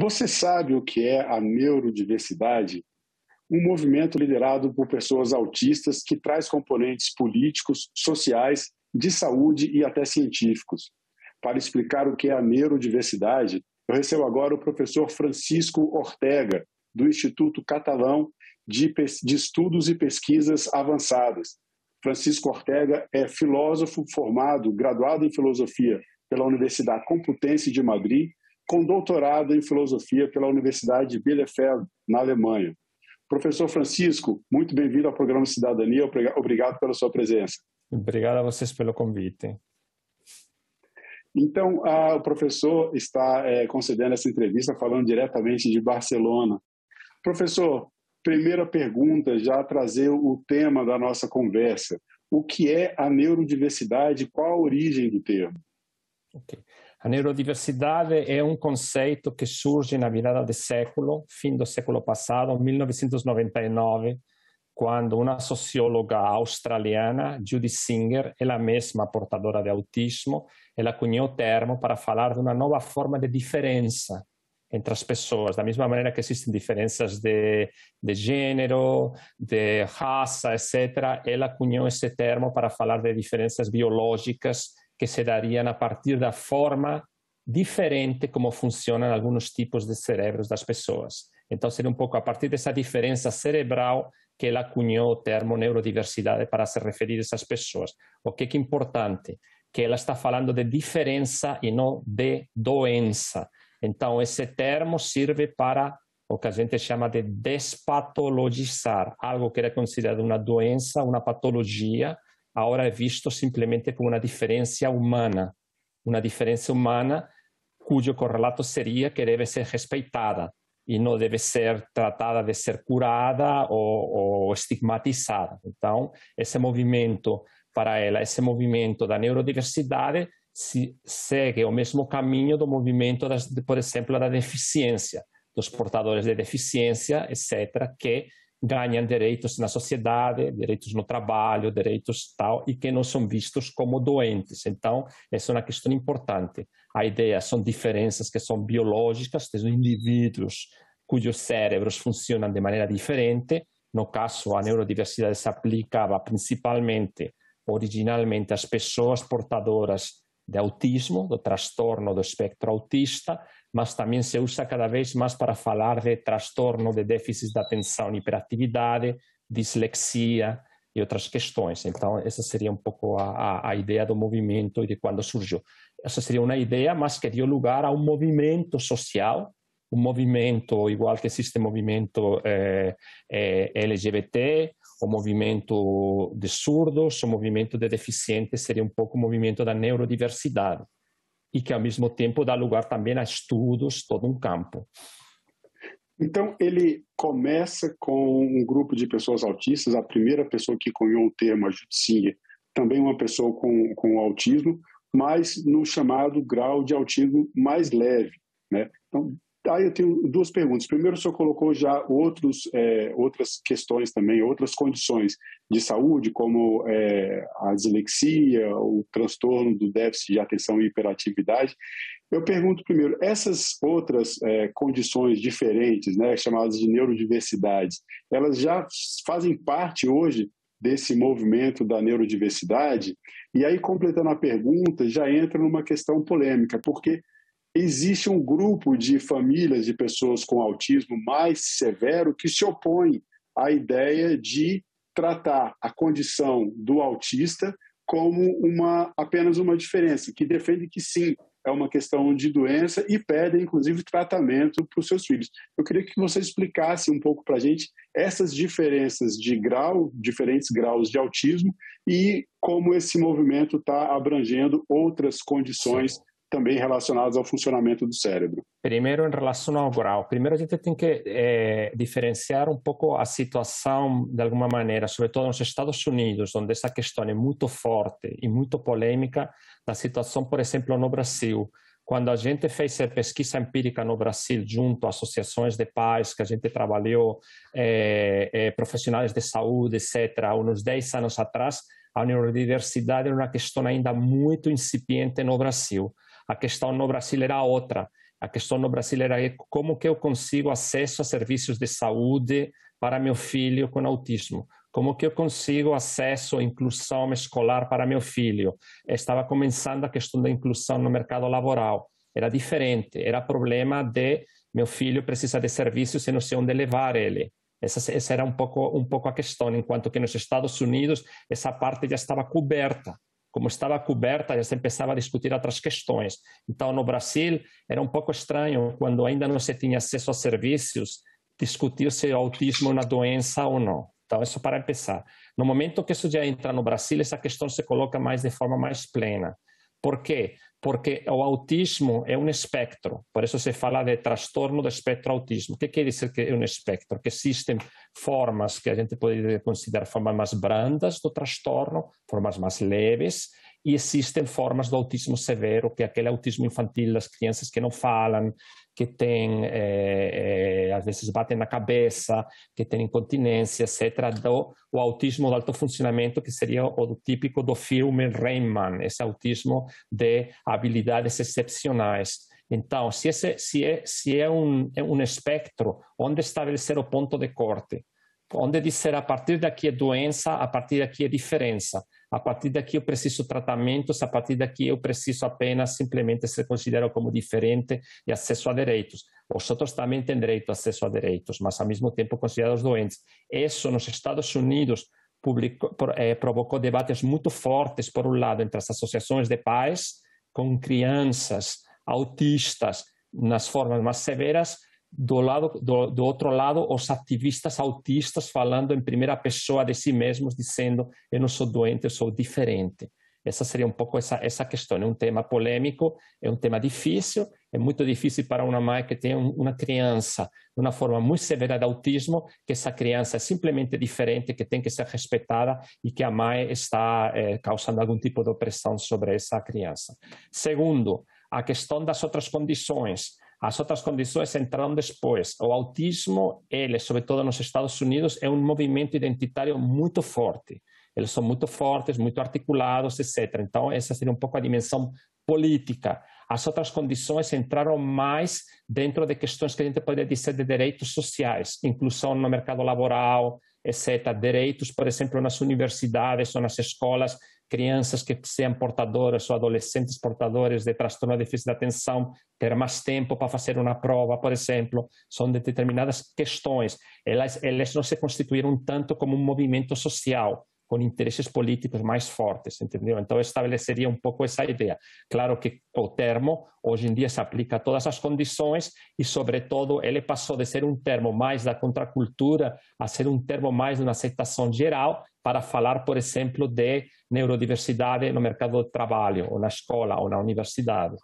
Você sabe o que é a neurodiversidade? Um movimento liderado por pessoas autistas que traz componentes políticos, sociais, de saúde e até científicos. Para explicar o que é a neurodiversidade, eu recebo agora o professor Francisco Ortega, do Instituto Catalão de Estudos e Pesquisas Avançadas. Francisco Ortega é filósofo formado, graduado em filosofia pela Universidade Complutense de Madrid, com doutorado em filosofia pela Universidade de Bielefeld, na Alemanha. Professor Francisco, muito bem-vindo ao programa Cidadania, obrigado pela sua presença. Obrigado a vocês pelo convite. Então, o professor está concedendo essa entrevista falando diretamente de Barcelona. Professor, primeira pergunta, já trazer o tema da nossa conversa. O que é a neurodiversidade e qual a origem do termo? Okay. A neurodiversidade é um conceito que surge na virada de século, fim do século passado, 1999, quando uma socióloga australiana, Judy Singer, ela mesma portadora de autismo, ela cunhou o termo para falar de uma nova forma de diferença entre as pessoas, da mesma maneira que existem diferenças de gênero, de raça, etc. Ela cunhou esse termo para falar de diferenças biológicas que se dariam a partir da forma diferente como funcionam alguns tipos de cérebros das pessoas. Então, seria um pouco a partir dessa diferença cerebral que ela cunhou o termo neurodiversidade para se referir a essas pessoas. O que é importante? Que ela está falando de diferença e não de doença. Então, esse termo serve para o que a gente chama de despatologizar. Algo que era considerado uma doença, uma patologia, agora é visto simplesmente como uma diferença humana cujo correlato seria que deve ser respeitada e não deve ser tratada de ser curada ou estigmatizada. Então, esse movimento para ela, esse movimento da neurodiversidade segue o mesmo caminho do movimento, por exemplo, da deficiência, dos portadores de deficiência, etc., que ganham direitos na sociedade, direitos no trabalho, direitos tal, e que não são vistos como doentes. Então, essa é uma questão importante. A ideia são diferenças que são biológicas, dos indivíduos cujos cérebros funcionam de maneira diferente. No caso, a neurodiversidade se aplicava principalmente, originalmente, às pessoas portadoras de autismo, do transtorno do espectro autista, mas também se usa cada vez mais para falar de transtorno de déficit de atenção e hiperatividade, dislexia e outras questões. Então, essa seria um pouco a ideia do movimento e de quando surgiu. Essa seria uma ideia, mas que deu lugar a um movimento social, um movimento igual que existe o movimento LGBT, o movimento de surdos, o movimento de deficientes, seria um pouco o movimento da neurodiversidade, e que ao mesmo tempo dá lugar também a estudos, todo um campo. Então, ele começa com um grupo de pessoas autistas, a primeira pessoa que cunhou o termo, a Judy Singer, também uma pessoa com autismo, mas no chamado grau de autismo mais leve, né? Então, aí eu tenho duas perguntas. Primeiro, o senhor colocou já outras questões também, outras condições de saúde, como a dislexia, o transtorno do déficit de atenção e hiperatividade. Eu pergunto primeiro, essas outras condições diferentes, né, chamadas de neurodiversidades, elas já fazem parte hoje desse movimento da neurodiversidade? E aí, completando a pergunta, já entra numa questão polêmica, porque existe um grupo de famílias de pessoas com autismo mais severo que se opõe à ideia de tratar a condição do autista como apenas uma diferença, que defende que sim, é uma questão de doença e pedem, inclusive, tratamento para os seus filhos. Eu queria que você explicasse um pouco para a gente essas diferenças de diferentes graus de autismo e como esse movimento está abrangendo outras condições também relacionadas ao funcionamento do cérebro. Primeiro, em relação ao grau. Primeiro, a gente tem que diferenciar um pouco a situação, de alguma maneira, sobretudo nos Estados Unidos, onde essa questão é muito forte e muito polêmica, da situação, por exemplo, no Brasil. Quando a gente fez a pesquisa empírica no Brasil, junto a associações de pais, que a gente trabalhou, profissionais de saúde, etc., há uns 10 anos atrás, a neurodiversidade era uma questão ainda muito incipiente no Brasil. A questão no Brasil era outra, A questão no Brasil era como que eu consigo acesso a serviços de saúde para meu filho com autismo? Como que eu consigo acesso à inclusão escolar para meu filho? Estava começando a questão da inclusão no mercado laboral. Era diferente, era problema de meu filho precisa de serviços e não sei onde levar ele. Essa era um pouco a questão, enquanto que nos Estados Unidos essa parte já estava coberta. Como estava coberta, já se começava a discutir outras questões. Então, no Brasil, era um pouco estranho, quando ainda não se tinha acesso a serviços, discutir se o autismo é uma doença ou não. Então, isso para começar. No momento que isso já entra no Brasil, essa questão se coloca mais de forma mais plena. Por quê? Porque o autismo é um espectro, por isso se fala de transtorno do espectro autismo. O que quer dizer que é um espectro? Que existem formas que a gente pode considerar formas mais brandas do transtorno, formas mais leves, e existem formas do autismo severo, que é aquele autismo infantil das crianças que não falam, que tem, às vezes batem na cabeça, que tem incontinência, etc., o autismo do alto funcionamento, que seria o típico do filme Rain Man, esse autismo de habilidades excepcionais. Então, se é um espectro, onde estabelecer o ponto de corte? Onde dizer a partir daqui é doença, a partir daqui é diferença. A partir daqui eu preciso tratamentos, a partir daqui eu preciso apenas simplesmente ser considerado como diferente e acesso a direitos. Os outros também têm direito a acesso a direitos, mas ao mesmo tempo considerados doentes. Isso nos Estados Unidos provocou debates muito fortes, por um lado, entre as associações de pais com crianças autistas nas formas mais severas, do outro lado, os ativistas autistas falando em primeira pessoa de si mesmos, dizendo eu não sou doente, eu sou diferente. Essa seria um pouco essa questão. É um tema polêmico, é um tema difícil, é muito difícil para uma mãe que tem uma criança de uma forma muito severa de autismo, que essa criança é simplesmente diferente, que tem que ser respeitada e que a mãe está causando algum tipo de opressão sobre essa criança. Segundo, a questão das outras condições. As outras condições entraram depois. O autismo, ele, sobretudo nos Estados Unidos, é um movimento identitário muito forte. Eles são muito fortes, muito articulados, etc. Então, essa seria um pouco a dimensão política. As outras condições entraram mais dentro de questões que a gente poderia dizer de direitos sociais, inclusão no mercado laboral, etc. Direitos, por exemplo, nas universidades ou nas escolas, crianças que sejam portadoras ou adolescentes portadores de transtorno de déficit de atenção, ter mais tempo para fazer uma prova, por exemplo, são de determinadas questões. Elas não se constituíram tanto como um movimento social, com interesses políticos mais fortes, entendeu? Então, estabeleceria um pouco essa ideia. Claro que o termo, hoje em dia, se aplica a todas as condições e, sobretudo, ele passou de ser um termo mais da contracultura a ser um termo mais de uma aceitação geral para falar, por exemplo, de neurodiversidade no mercado de trabalho, ou na escola, ou na universidade.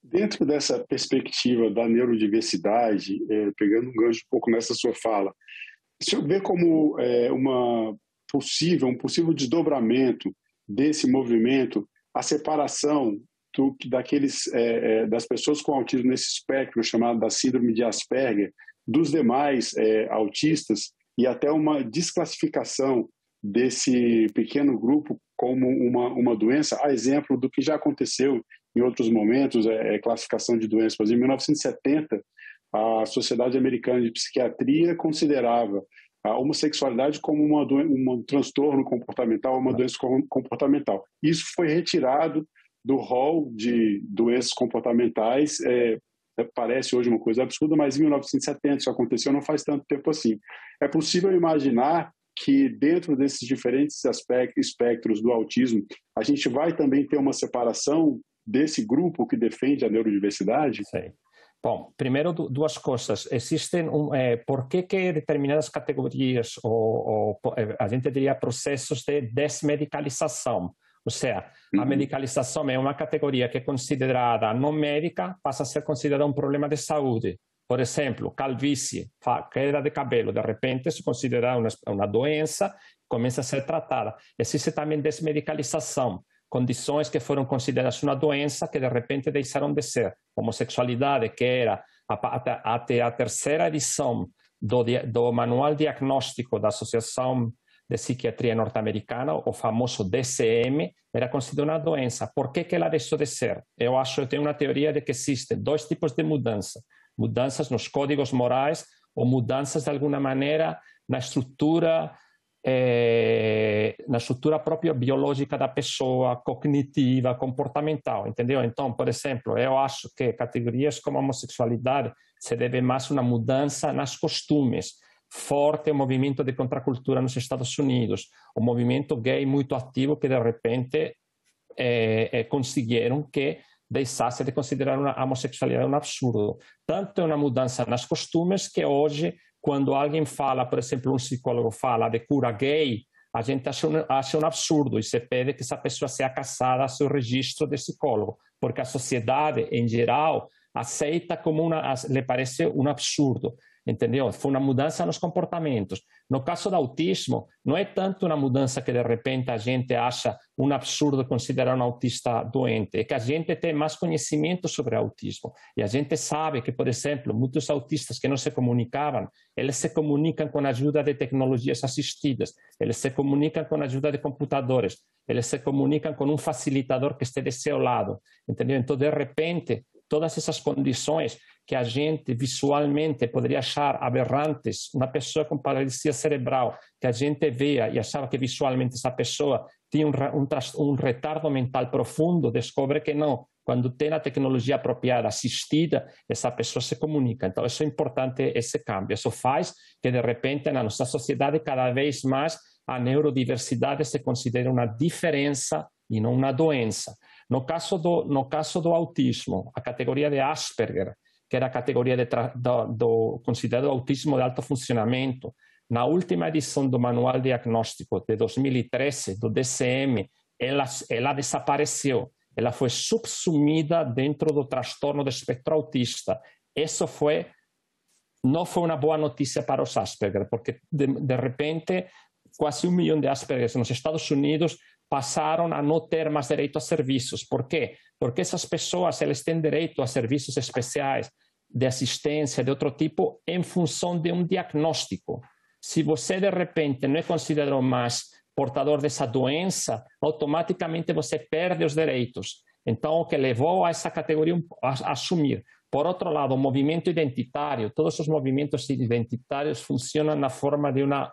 Dentro dessa perspectiva da neurodiversidade, pegando um gancho um pouco nessa sua fala, se eu ver como um possível desdobramento desse movimento, a separação das pessoas com autismo nesse espectro chamado da síndrome de Asperger, dos demais autistas, e até uma desclassificação desse pequeno grupo como uma doença, a exemplo do que já aconteceu em outros momentos, classificação de doenças. Por exemplo, em 1970, a Sociedade Americana de Psiquiatria considerava a homossexualidade como um transtorno comportamental, uma doença comportamental. Isso foi retirado do rol de doenças comportamentais. Parece hoje uma coisa absurda, mas em 1970 isso aconteceu, não faz tanto tempo assim. É possível imaginar que dentro desses diferentes espectros do autismo, a gente vai também ter uma separação desse grupo que defende a neurodiversidade? Sim. Bom, primeiro duas coisas. Existem, por que determinadas categorias, a gente diria processos de desmedicalização? Ou seja, a medicalização é uma categoria que é considerada não médica, passa a ser considerada um problema de saúde. Por exemplo, calvície, queda de cabelo, de repente se considera uma doença, começa a ser tratada. Existe também desmedicalização, condições que foram consideradas uma doença que de repente deixaram de ser. Homossexualidade, que era até a terceira edição do Manual Diagnóstico da Associação psiquiatria norte-americana, o famoso DCM, era considerado uma doença. Por que ela deixou de ser? Eu tenho uma teoria de que existem dois tipos de mudança. Mudanças nos códigos morais ou mudanças, de alguma maneira, na estrutura própria biológica da pessoa, cognitiva, comportamental, entendeu? Então, por exemplo, eu acho que categorias como a homossexualidade se deve mais a uma mudança nos costumes. Forte o movimento de contracultura nos Estados Unidos, o movimento gay muito ativo que, de repente, conseguiram que deixasse de considerar a homossexualidade um absurdo. Tanto é uma mudança nos costumes que hoje, quando alguém fala, por exemplo, um psicólogo fala de cura gay, a gente acha um absurdo e se pede que essa pessoa seja casada a seu registro de psicólogo, porque a sociedade, em geral, aceita como lhe parece um absurdo. Entendeu? Foi uma mudança nos comportamentos. No caso do autismo, não é tanto uma mudança que de repente a gente acha um absurdo considerar um autista doente, é que a gente tem mais conhecimento sobre autismo. E a gente sabe que, por exemplo, muitos autistas que não se comunicavam, eles se comunicam com a ajuda de tecnologias assistidas, eles se comunicam com a ajuda de computadores, eles se comunicam com um facilitador que esteja do seu lado. Entendeu? Então, de repente, todas essas condições que a gente visualmente poderia achar aberrantes, uma pessoa com paralisia cerebral, que a gente via e achava que visualmente essa pessoa tinha um retardo mental profundo, descobre que não. Quando tem a tecnologia apropriada, assistida, essa pessoa se comunica. Então, isso é importante, esse cambio. Isso faz que, de repente, na nossa sociedade, cada vez mais, a neurodiversidade se considere uma diferença e não uma doença. No caso do autismo, a categoria de Asperger, que era a categoria do considerado autismo de alto funcionamento, na última edição do Manual Diagnóstico de 2013, do DCM, ela desapareceu. Ela foi subsumida dentro do transtorno do espectro autista. Isso não foi uma boa notícia para os Asperger, porque, de repente, quase 1 milhão de Asperger nos Estados Unidos passaram a não ter mais direito a serviços. Por quê? Porque essas pessoas elas têm direito a serviços especiais de assistência de outro tipo em função de um diagnóstico. Se você, de repente, não é considerado mais portador dessa doença, automaticamente você perde os direitos. Então, o que levou a essa categoria a assumir. Por outro lado, o movimento identitário, todos os movimentos identitários funcionam na forma de uma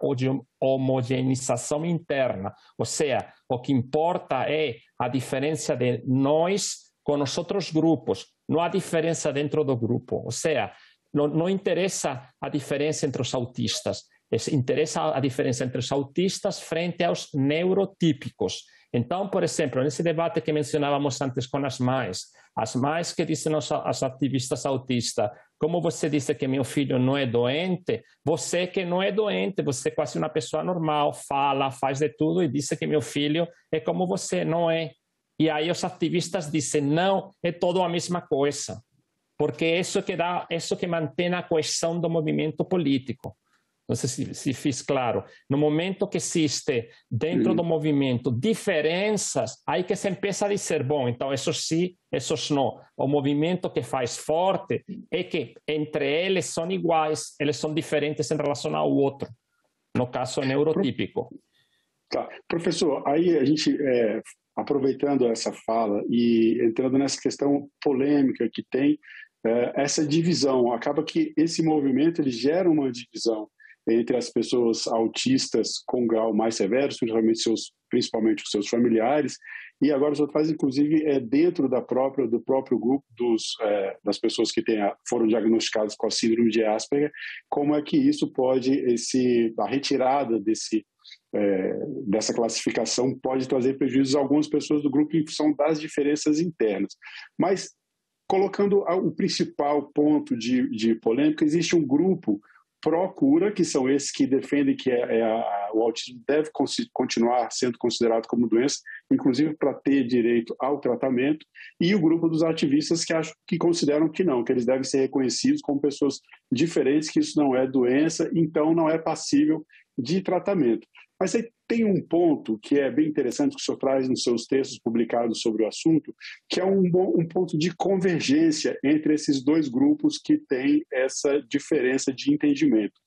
homogeneização interna. Ou seja, o que importa é a diferença de nós com os outros grupos, não a diferença dentro do grupo. Ou seja, não interessa a diferença entre os autistas, interessa a diferença entre os autistas frente aos neurotípicos. Então, por exemplo, nesse debate que mencionávamos antes com as mães que dizem aos ativistas autistas, como você disse que meu filho não é doente, você que não é doente, você é quase uma pessoa normal, fala, faz de tudo e diz que meu filho é como você, não é. E aí os ativistas dizem, não, é tudo a mesma coisa, porque isso que mantém a coesão do movimento político. Não sei se fiz claro. No momento que existe dentro do movimento diferenças, aí que se começa a dizer, bom, então esses sim, esses não. O movimento que faz forte é que entre eles são iguais, eles são diferentes em relação ao outro. No caso neurotípico. Tá. Professor, aí a gente, aproveitando essa fala e entrando nessa questão polêmica que tem, essa divisão, acaba que esse movimento ele gera uma divisão entre as pessoas autistas com grau mais severo, principalmente os seus familiares, e agora o senhor faz, inclusive, dentro do próprio grupo das pessoas que foram diagnosticadas com a síndrome de Asperger, como é que isso pode, a retirada dessa classificação pode trazer prejuízos a algumas pessoas do grupo em função das diferenças internas. Mas, colocando o principal ponto de polêmica, existe um grupo pró-cura, que são esses que defendem que o autismo deve continuar sendo considerado como doença, inclusive para ter direito ao tratamento, e o grupo dos ativistas que consideram que não, que eles devem ser reconhecidos como pessoas diferentes, que isso não é doença, então não é passível de tratamento. Mas aí tem um ponto que é bem interessante que o senhor traz nos seus textos publicados sobre o assunto, que é um ponto de convergência entre esses dois grupos que têm essa diferença de entendimento,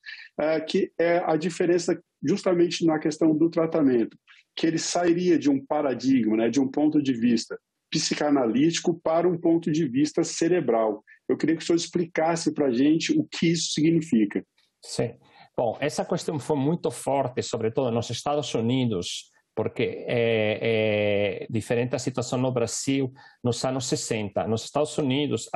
que é a diferença justamente na questão do tratamento, que ele sairia de um paradigma, né, de um ponto de vista psicanalítico para um ponto de vista cerebral. Eu queria que o senhor explicasse para a gente o que isso significa. Sim. Bom, essa questão foi muito forte, sobretudo nos Estados Unidos, porque é diferente a situação no Brasil nos anos 60. Nos Estados Unidos,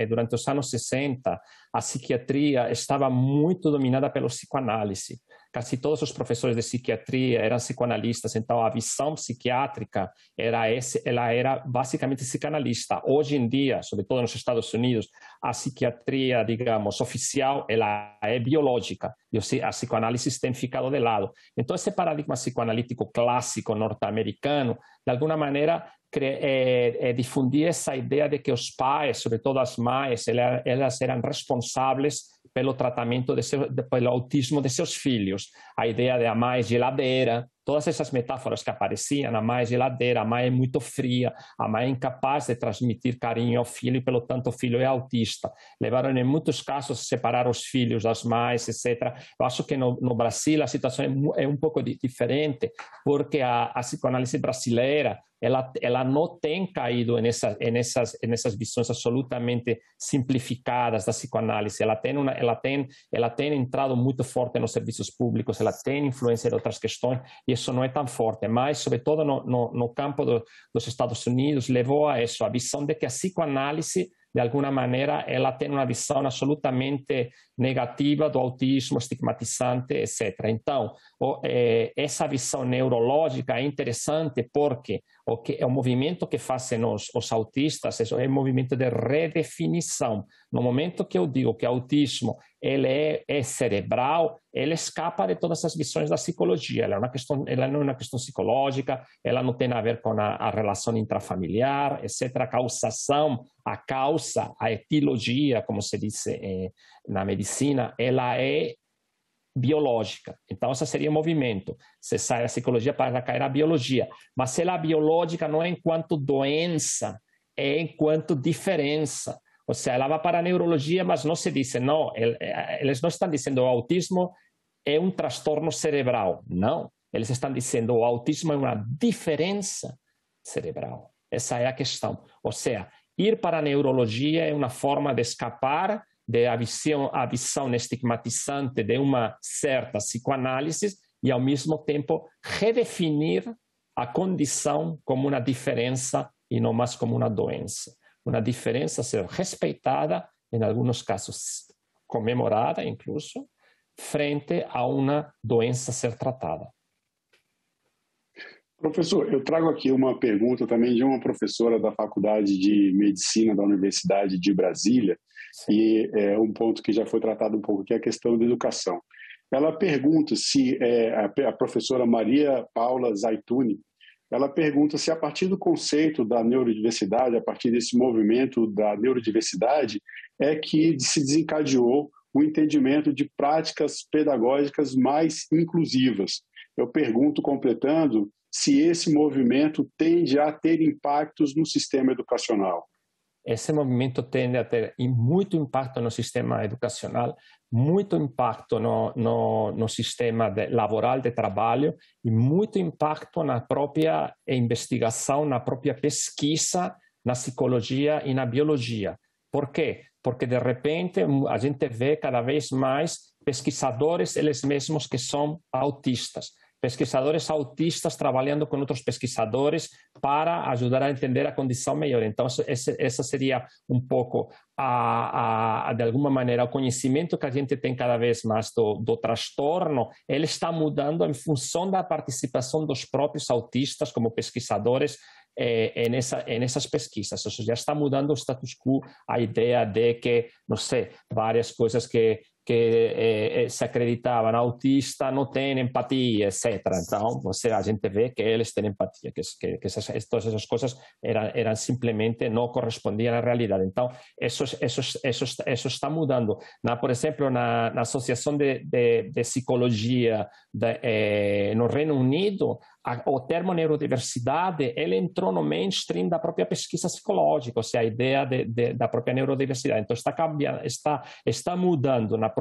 durante os anos 60, a psiquiatria estava muito dominada pelo psicoanálise. Quase todos os professores de psiquiatria eram psicoanalistas, então a visão psiquiátrica ela era basicamente psicanalista. Hoje em dia, sobretudo nos Estados Unidos, a psiquiatria, digamos, oficial, ela é biológica, e a psicoanálise tem ficado de lado. Então, esse paradigma psicoanalítico clássico norte-americano, de alguma maneira, difundir essa ideia de que os pais, sobretudo as mães, elas eram responsáveis pelo tratamento pelo autismo de seus filhos. A ideia de a mãe geladeira, todas essas metáforas que apareciam, a mãe geladeira, a mãe é muito fria, a mãe é incapaz de transmitir carinho ao filho e, pelo tanto, o filho é autista. Levaram, em muitos casos, a separar os filhos das mães, etc. Eu acho que no Brasil a situação é um pouco diferente, porque a psicoanálise brasileira ela não tem caído nessas visões absolutamente simplificadas da psicoanálise. Ela tem entrado muito forte nos serviços públicos, ela tem influência de outras questões, e isso não é tão forte. Mas, sobretudo no campo dos Estados Unidos, levou a isso, a visão de que a psicoanálise, de alguma maneira, ela tem uma visão absolutamente negativa do autismo, estigmatizante, etc. Então, essa visão neurológica é interessante porque o movimento que fazem os autistas é um movimento de redefinição. No momento que eu digo que o autismo ele é cerebral, ele escapa de todas as visões da psicologia. Ela não é uma questão psicológica, ela não tem a ver com a relação intrafamiliar, etc. A causação, a causa, a etiologia, como se diz na medicina, ela é biológica. Então, esse seria o movimento. Você sai da psicologia para cair na biologia. Mas ela biológica não é enquanto doença, é enquanto diferença. Ou seja, ela vai para a neurologia, mas não se diz, não, eles não estão dizendo que o autismo é um transtorno cerebral. Não. Eles estão dizendo que o autismo é uma diferença cerebral. Essa é a questão. Ou seja, ir para a neurologia é uma forma de escapar da visão estigmatizante de uma certa psicoanálise e, ao mesmo tempo, redefinir a condição como uma diferença e não mais como uma doença. Uma diferença a ser respeitada, em alguns casos comemorada, incluso, frente a uma doença a ser tratada. Professor, eu trago aqui uma pergunta também de uma professora da Faculdade de Medicina da Universidade de Brasília, sim, e é um ponto que já foi tratado um pouco, que é a questão da educação. Ela pergunta se, a professora Maria Paula Zaituni, ela pergunta se a partir do conceito da neurodiversidade, a partir desse movimento da neurodiversidade, é que se desencadeou o entendimento de práticas pedagógicas mais inclusivas. Eu pergunto, completando, se esse movimento tende a ter impactos no sistema educacional. Esse movimento tende a ter muito impacto no sistema educacional, muito impacto no sistema laboral de trabalho e muito impacto na própria investigação, na própria pesquisa, na psicologia e na biologia. Por quê? Porque, de repente, a gente vê cada vez mais pesquisadores, eles mesmos, que são autistas. Pesquisadores autistas trabalhando com outros pesquisadores para ajudar a entender a condição melhor. Então, essa seria um pouco, de alguma maneira, o conhecimento que a gente tem cada vez mais do transtorno, ele está mudando em função da participação dos próprios autistas como pesquisadores nessas pesquisas. Ou seja, já está mudando o status quo, a ideia de que, não sei, várias coisas que que se acreditavam autista não têm empatia, etc. Então, a gente vê que eles têm empatia, todas essas coisas eram simplesmente não correspondiam à realidade. Então, isso está mudando. Por exemplo, na Associação de Psicologia no Reino Unido, o termo neurodiversidade ele entrou no mainstream da própria pesquisa psicológica, ou seja, a ideia da própria neurodiversidade. Então, está mudando nas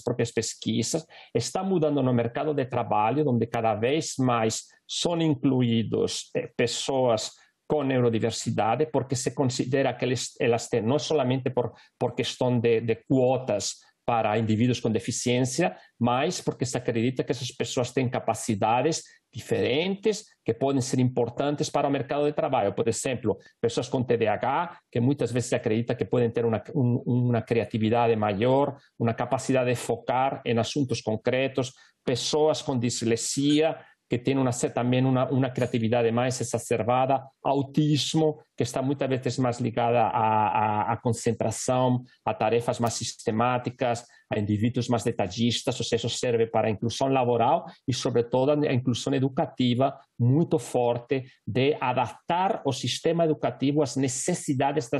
próprias pesquisas, está mudando no mercado de trabalho, onde cada vez mais são incluídos pessoas com neurodiversidade, porque se considera que elas têm, não somente por questão de quotas para indivíduos com deficiência, mas porque se acredita que essas pessoas têm capacidades diferentes que podem ser importantes para o mercado de trabalho. Por exemplo, pessoas com TDAH, que muitas vezes se acredita que podem ter uma criatividade maior, uma capacidade de focar em assuntos concretos, pessoas com dislexia, que tem também uma criatividade mais exacerbada, autismo, que está muitas vezes mais ligada à concentração, a tarefas mais sistemáticas, a indivíduos mais detalhistas, ou seja, isso serve para a inclusão laboral e, sobretudo, a inclusão educativa muito forte de adaptar o sistema educativo às necessidades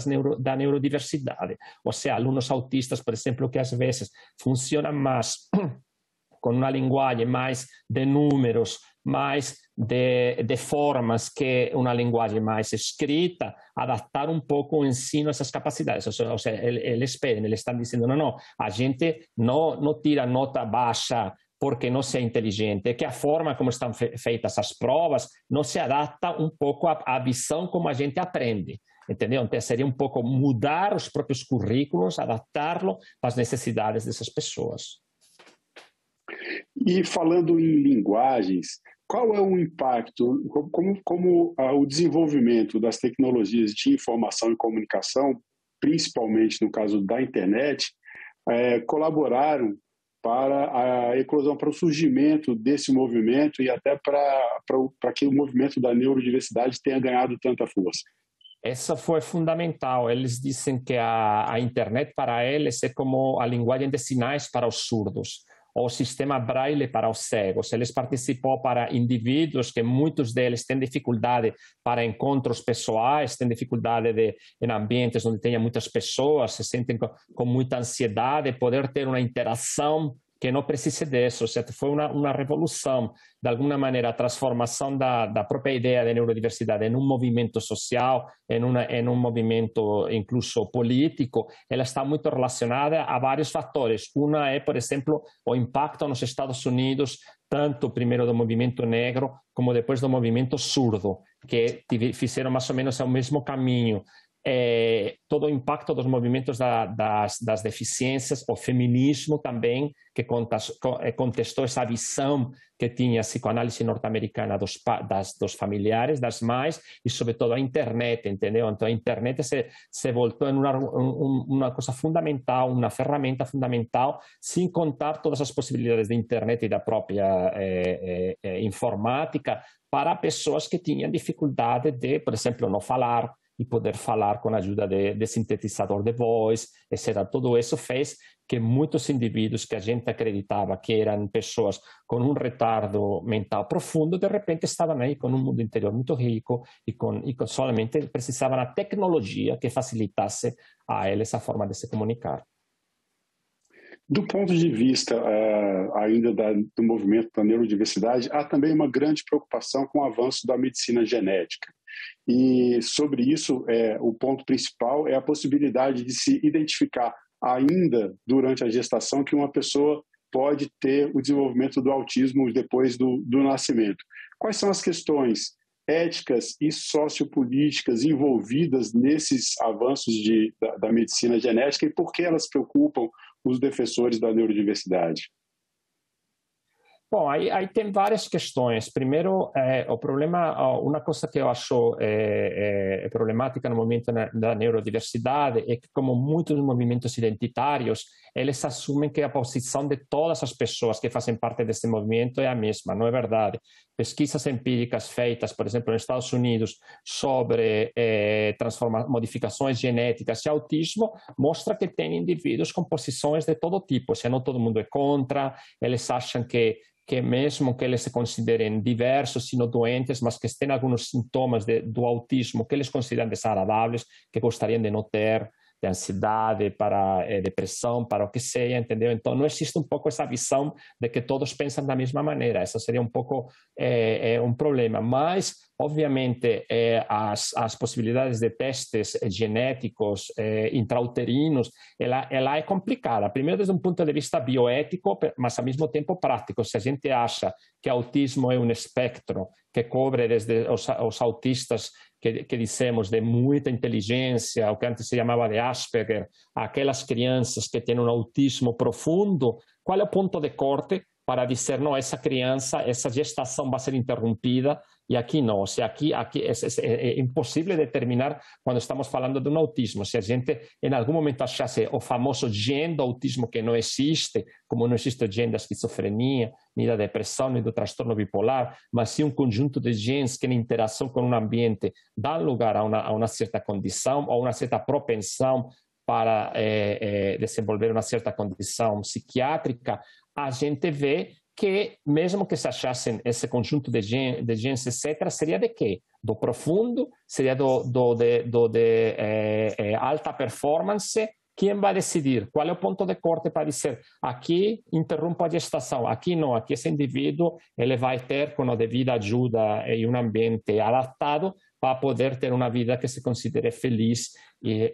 da neurodiversidade. Ou seja, alunos autistas, por exemplo, que às vezes funcionam mais com uma linguagem mais de números, mais de formas que uma linguagem mais escrita, adaptar um pouco o ensino a essas capacidades. Ou seja, eles pedem, eles estão dizendo, não, a gente não tira nota baixa porque não se é inteligente, é que a forma como estão feitas as provas não se adapta um pouco à visão como a gente aprende. Entendeu? Então, seria um pouco mudar os próprios currículos, adaptá-lo às necessidades dessas pessoas. E falando em linguagens, qual é o impacto, como o desenvolvimento das tecnologias de informação e comunicação, principalmente no caso da internet, colaboraram para a eclosão, para o surgimento desse movimento e até para que o movimento da neurodiversidade tenha ganhado tanta força? Essa foi fundamental. Eles dizem que a internet para eles é como a linguagem de sinais para os surdos, ou o sistema Braille para os cegos. Eles participou para indivíduos que muitos deles têm dificuldade para encontros pessoais, têm dificuldade em ambientes onde tenha muitas pessoas, se sentem com muita ansiedade, poder ter uma interação que não precise disso. Ou seja, foi uma revolução, de alguma maneira, a transformação da própria ideia de neurodiversidade em um movimento social, em um movimento incluso político. Ela está muito relacionada a vários fatores. Uma é, por exemplo, o impacto nos Estados Unidos, tanto primeiro do movimento negro, como depois do movimento surdo, que fizeram mais ou menos o mesmo caminho. Todo o impacto dos movimentos das deficiências, o feminismo também, que contestou essa visão que tinha a psicoanálise norte-americana dos familiares, das mães, e sobretudo a internet, entendeu? Então a internet se voltou em uma coisa fundamental, uma ferramenta fundamental, sem contar todas as possibilidades da internet e da própria informática, para pessoas que tinham dificuldade de, por exemplo, não falar, e poder falar com a ajuda de sintetizador de voz, etc. Tudo isso fez que muitos indivíduos que a gente acreditava que eram pessoas com um retardo mental profundo, de repente estavam aí com um mundo interior muito rico e solamente precisavam da tecnologia que facilitasse a eles a forma de se comunicar. Do ponto de vista ainda do movimento da neurodiversidade, há também uma grande preocupação com o avanço da medicina genética. E sobre isso, o ponto principal é a possibilidade de se identificar ainda durante a gestação que uma pessoa pode ter o desenvolvimento do autismo depois do nascimento. Quais são as questões éticas e sociopolíticas envolvidas nesses avanços da medicina genética e por que elas preocupam os defensores da neurodiversidade? Bom, aí tem várias questões. Primeiro, o problema, uma coisa que eu acho problemática no movimento da neurodiversidade é que, como muitos movimentos identitários, eles assumem que a posição de todas as pessoas que fazem parte desse movimento é a mesma. Não é verdade. Pesquisas empíricas feitas, por exemplo, nos Estados Unidos, sobre modificações genéticas e autismo, mostra que tem indivíduos com posições de todo tipo. Se não todo mundo é contra, eles acham que mesmo que eles se considerem diversos, sino doentes, mas que têm alguns sintomas do autismo que eles consideram desagradáveis, que gostariam de não ter, de ansiedade, para depressão, para o que seja, entendeu? Então, não existe um pouco essa visão de que todos pensam da mesma maneira. Essa seria um pouco um problema. Mas, obviamente, as possibilidades de testes genéticos intrauterinos, ela é complicada. Primeiro, desde um ponto de vista bioético, mas, ao mesmo tempo, prático. Se a gente acha que autismo é um espectro que cobre desde os autistas que dissemos de muita inteligência, o que antes se chamava de Asperger, aquelas crianças que têm um autismo profundo, qual é o ponto de corte para dizer, não, essa criança, essa gestação vai ser interrompida e aqui não. Se aqui é impossível determinar quando estamos falando de um autismo. Se a gente em algum momento achasse o famoso gene do autismo que não existe, como não existe o gene da esquizofrenia, nem da depressão, nem do transtorno bipolar, mas sim um conjunto de genes que, em interação com um ambiente, dão lugar a uma certa condição ou uma certa propensão para desenvolver uma certa condição psiquiátrica, a gente vê que, mesmo que se achassem esse conjunto de genes, etc., seria de quê? Do profundo? Seria de alta performance? Quem vai decidir? Qual é o ponto de corte para dizer aqui interrompo a gestação, aqui não, aqui esse indivíduo ele vai ter, com a devida ajuda e um ambiente adaptado, para poder ter uma vida que se considere feliz e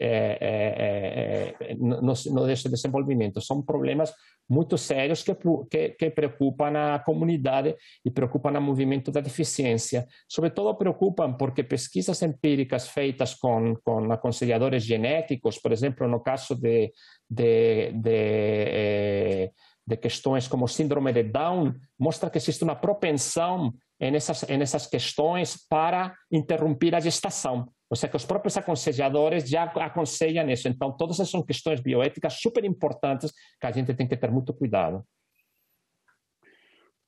no desse desenvolvimento. São problemas muito sérios que preocupam a comunidade e preocupam o movimento da deficiência. Sobretudo preocupam porque pesquisas empíricas feitas com aconselhadores genéticos, por exemplo, no caso de questões como síndrome de Down, mostra que existe uma propensão nessas questões para interromper a gestação. Ou seja, que os próprios aconselhadores já aconselham isso. Então, todas essas são questões bioéticas super importantes que a gente tem que ter muito cuidado.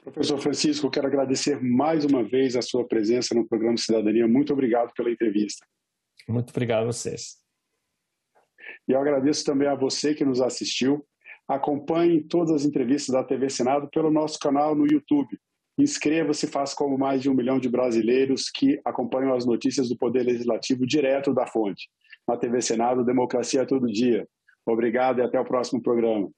Professor Francisco, eu quero agradecer mais uma vez a sua presença no programa Cidadania. Muito obrigado pela entrevista. Muito obrigado a vocês. E eu agradeço também a você que nos assistiu. Acompanhe todas as entrevistas da TV Senado pelo nosso canal no YouTube. Inscreva-se e faça como mais de 1 milhão de brasileiros que acompanham as notícias do Poder Legislativo direto da fonte. Na TV Senado, democracia todo dia. Obrigado e até o próximo programa.